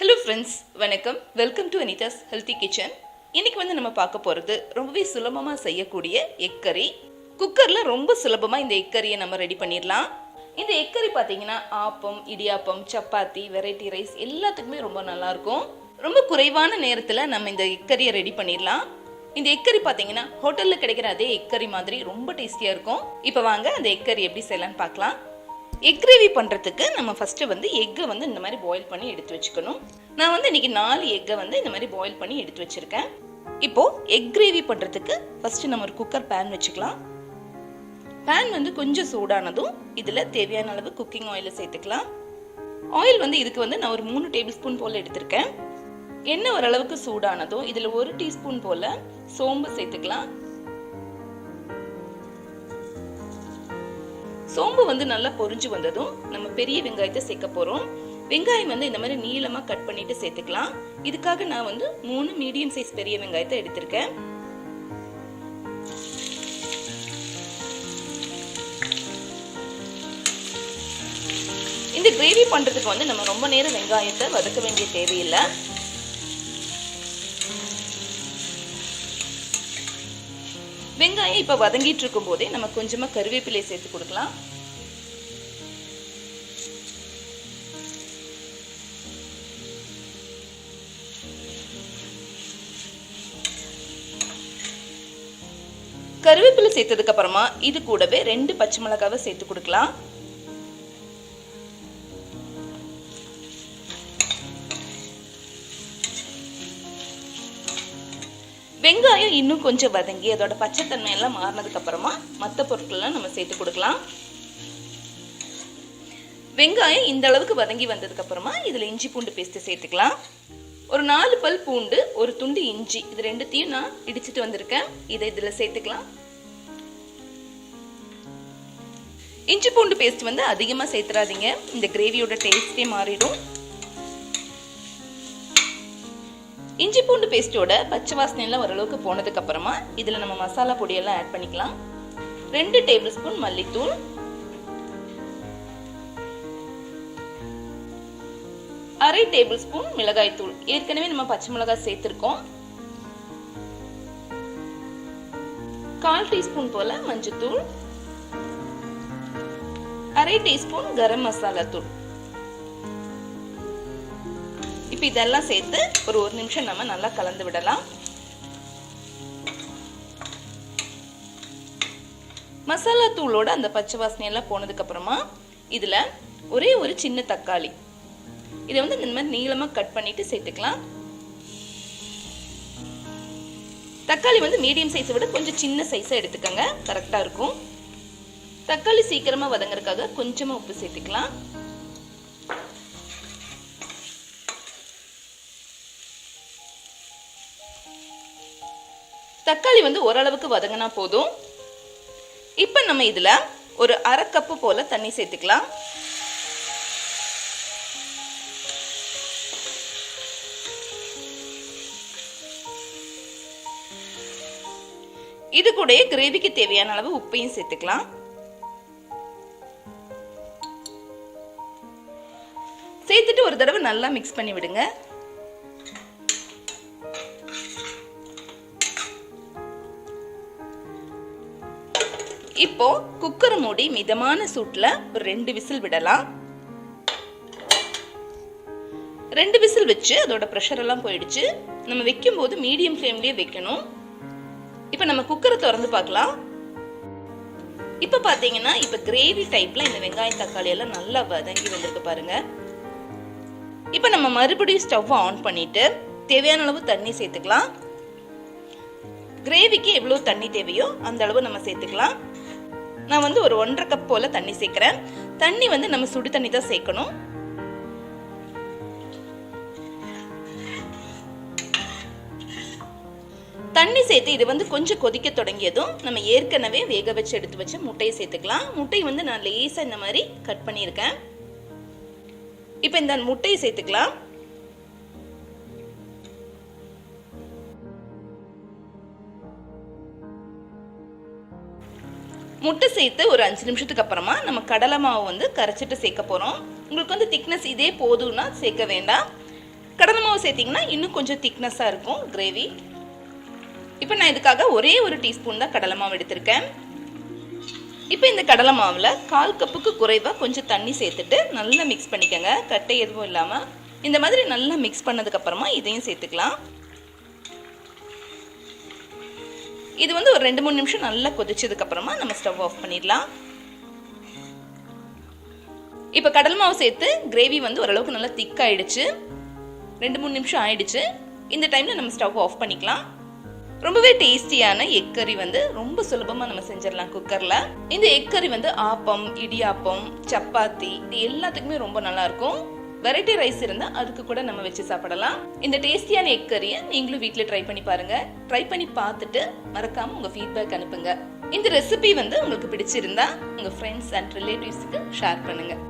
Hello friends, வணக்கம். Welcome to Anitha's healthy kitchen. இன்னைக்கு நம்ம பார்க்க போகிறது ரொம்பவே சுலபமாக செய்யக்கூடிய எக்கரி. குக்கரில் ரொம்ப சுலபமாக இந்த எக்கரியை நம்ம ரெடி பண்ணிடலாம். இந்த எக்கரி பார்த்தீங்கன்னா ஆப்பம், இடியாப்பம், சப்பாத்தி, வெரைட்டி ரைஸ் எல்லாத்துக்குமே ரொம்ப நல்லாயிருக்கும். ரொம்ப குறைவான நேரத்தில் நம்ம இந்த எக்கரியை ரெடி பண்ணிடலாம். இந்த எக்கரி பார்த்தீங்கன்னா ஹோட்டலில் கிடைக்கிற அதே எக்கரி மாதிரி ரொம்ப டேஸ்டியாக இருக்கும். இப்போ வாங்க அந்த எக்கரி எப்படி செய்யலான்னு பார்க்கலாம். எக் கிரேவி பண்ணுறதுக்கு நம்ம ஃபஸ்ட்டு எக்கை இந்த மாதிரி பாயில் பண்ணி எடுத்து வச்சுக்கணும். நான் இன்றைக்கி 4 எக்கை இந்த மாதிரி பாயில் பண்ணி எடுத்து வச்சுருக்கேன். இப்போது எக் கிரேவி பண்ணுறதுக்கு ஃபஸ்ட்டு நம்ம ஒரு குக்கர் பேன் வச்சுக்கலாம். பேன் கொஞ்சம் சூடானதும் இதில் தேவையான அளவு குக்கிங் ஆயிலை சேர்த்துக்கலாம். ஆயில் இதுக்கு நான் ஒரு 3 டேபிள் ஸ்பூன் போல் எடுத்திருக்கேன். எண்ணெய் ஓரளவுக்கு சூடானதும் இதில் 1 டீஸ்பூன் போல் சோம்பு சேர்த்துக்கலாம். சோம்பு நல்லா பொரிஞ்சு வந்ததும் நம்ம பெரிய வெங்காயத்தை சேர்க்க போறோம். வெங்காயம் இந்த மாதிரி நீளமா கட் பண்ணிட்டு சேர்த்துக்கலாம். இதுக்காக நான் 3 மீடியம் சைஸ் பெரிய வெங்காயத்தை எடுத்திருக்கேன். இந்த கிரேவி பண்றதுக்கு நம்ம ரொம்ப நேரம் வெங்காயத்தை வதக்க வேண்டிய தேவையில்லை. வெங்காயம் இப்போ வதங்கிட்டு இருக்கும் போதே நம்ம கொஞ்சமாக கருவேப்பிலை சேர்த்து கொடுக்கலாம். கருவேப்பிலை சேர்த்ததுக்கு அப்புறமா இது கூடவே 2 பச்சை மிளகாவை சேர்த்து கொடுக்கலாம். வெங்காயம் இன்னும் கொஞ்சம் வதங்கி அதோட பச்சைத்தன்மை எல்லாம் மாறினதுக்கு அப்புறமா மற்ற பொருட்கள்லாம் நம்ம சேர்த்து கொடுக்கலாம். வெங்காயம் இந்த அளவுக்கு வதங்கி வந்ததுக்கு அப்புறமா இதுல இஞ்சி பூண்டு பேஸ்ட் சேர்த்துக்கலாம். ஒரு 4 பல் பூண்டு, ஒரு துண்டு இஞ்சி, இது ரெண்டுத்தையும் நான் இடிச்சிட்டு வந்திருக்கேன். இதை இதுல சேர்த்துக்கலாம். இஞ்சி பூண்டு பேஸ்ட் அதிகமா சேர்த்துறாதீங்க, இந்த கிரேவியோட டேஸ்டே மாறிடும். இஞ்சி பூண்டு பேஸ்டோட பச்சை வாசனை எல்லாம் ஓரளவுக்கு போனதுக்கு அப்புறமா இதுல நம்ம மசாலா பொடியெல்லாம் ஆட் பண்ணிக்கலாம். 2 டேபிள் ஸ்பூன் மல்லித்தூள், 1/2 டேபிள் ஸ்பூன் மிளகாய் தூள். ஏற்கனவே நம்ம பச்சை மிளகாய் சேர்த்திருக்கோம். 1/4 டீஸ்பூன் போல மஞ்சத்தூள், 1/2 டீஸ்பூன் கரம் மசாலா தூள். இப்போ இதெல்லாம் சேர்த்து ஒரு 1 நிமிஷம் நம்ம நல்லா கலந்து விடலாம். மசாலா தூளோட அந்த பச்சை வாசனை எல்லாம் போனதுக்கு அப்புறமா இதுல ஒரே ஒரு சின்ன தக்காளி, இதை இந்த மாதிரி நீளமா கட் பண்ணிட்டு சேர்த்துக்கலாம். தக்காளி மீடியம் சைஸை விட கொஞ்சம் சின்ன சைஸா எடுத்துக்கங்க, கரெக்டா இருக்கும். தக்காளி சீக்கிரமா வதங்கறதுக்காக கொஞ்சமா உப்பு சேர்த்துக்கலாம். தக்காளி ஓரளவுக்கு வதங்கினா போதும். இப்போ நம்ம இதுல ஒரு 1/2 கப்பு போல தண்ணி சேர்த்துக்கலாம். இது கூட கிரேவிக்கு தேவையான அளவு உப்பையும் சேர்த்துக்கலாம். சேர்த்துட்டு ஒரு தடவை நல்லா மிக்ஸ் பண்ணி விடுங்க. இப்போ குக்கர் மூடி மிதமான சூட்ல ஒரு 2 விசில் விடலாம். 2 விசில் வச்சு அதோட பிரஷர் எல்லாம் போயிடுச்சு. நம்ம வைக்கும் போது மீடியம் ஃப்ளேம்லயே வைக்கணும். இப்போ நம்ம குக்கரை திறந்து பார்க்கலாம். இப்போ பாத்தீங்கன்னா இப்போ கிரேவி டைப்ல இந்த வெங்காயம் தக்காளி எல்லாம் நல்லா வதங்கி வந்திருக்கு பாருங்க. இப்போ நம்ம மறுபடியும் ஸ்டவ் ஆன் பண்ணிட்டு தேவையான அளவு தண்ணி சேர்த்துக்கலாம். கிரேவிக்கு எவ்வளவு தண்ணி தேவையோ அந்த அளவு நம்ம சேர்த்துக்கலாம். நான் ஒரு 1/2 கப் போல தண்ணி சேர்க்கிறேன். தண்ணி நம்ம சுடு தண்ணி தான் சேர்க்கணும். தண்ணி சேர்த்து இது கொஞ்சம் கொதிக்க தொடங்கியதும் நம்ம ஏற்கனவே வேக வச்சு எடுத்து வச்ச முட்டையை சேர்த்துக்கலாம். முட்டை நான் லேசா இந்த மாதிரி கட் பண்ணியிருக்கேன். இப்போ இந்த முட்டையை சேர்த்துக்கலாம். முட்டை சேர்த்து ஒரு 5 நிமிஷத்துக்கு அப்புறமா நம்ம கடலை மாவு கரைச்சிட்டு சேர்க்க போகிறோம். உங்களுக்கு திக்னஸ் இதே போதும்னா சேர்க்க வேண்டாம். கடலை மாவு சேர்த்திங்கன்னா இன்னும் கொஞ்சம் திக்னஸாக இருக்கும் கிரேவி. இப்போ நான் இதுக்காக ஒரே ஒரு டீஸ்பூன் தான் கடலை மாவு எடுத்திருக்கேன். இப்போ இந்த கடலை மாவில் 1/4 கப்புக்கு குறைவாக கொஞ்சம் தண்ணி சேர்த்துட்டு நல்லா மிக்ஸ் பண்ணிக்கோங்க. கட்டை எதுவும் இல்லாமல் இந்த மாதிரி நல்லா மிக்ஸ் பண்ணதுக்கப்புறமா இதையும் சேர்த்துக்கலாம். இது வந்து ஒரு 2-3 நிமிஷம் நல்லா கொதிச்சதுக்கப்புறமா நம்ம ஸ்டவ் ஆஃப் பண்ணிடலாம். இப்போ கடலை மாவு சேர்த்து கிரேவி வந்து ஓரளவுக்கு நல்லா திக்காயிடுச்சு. 2-3 நிமிஷம் ஆயிடுச்சு. இந்த டைமில் நம்ம ஸ்டவ் ஆஃப் பண்ணிக்கலாம். ரொம்பவே டேஸ்டியான எக் கறி வந்து ரொம்ப சுலபமாக நம்ம செஞ்சிடலாம் குக்கரில். இந்த எக் கறி வந்து ஆப்பம், இடியாப்பம், சப்பாத்தி இது எல்லாத்துக்குமே ரொம்ப நல்லாயிருக்கும். வெரைட்டி ரைஸ் இருந்தால் அதுக்கு கூட நம்ம வச்சு சாப்பிடலாம். இந்த டேஸ்டியான எக் கறியை நீங்களும் வீட்டில் ட்ரை பண்ணி பாருங்கள். ட்ரை பண்ணி பார்த்துட்டு மறக்காமல் உங்கள் ஃபீட்பேக் அனுப்புங்க. இந்த ரெசிபி வந்து உங்களுக்கு பிடிச்சிருந்தா உங்கள் ஃப்ரெண்ட்ஸ் அண்ட் ரிலேட்டிவ்ஸுக்கு ஷேர் பண்ணுங்கள்.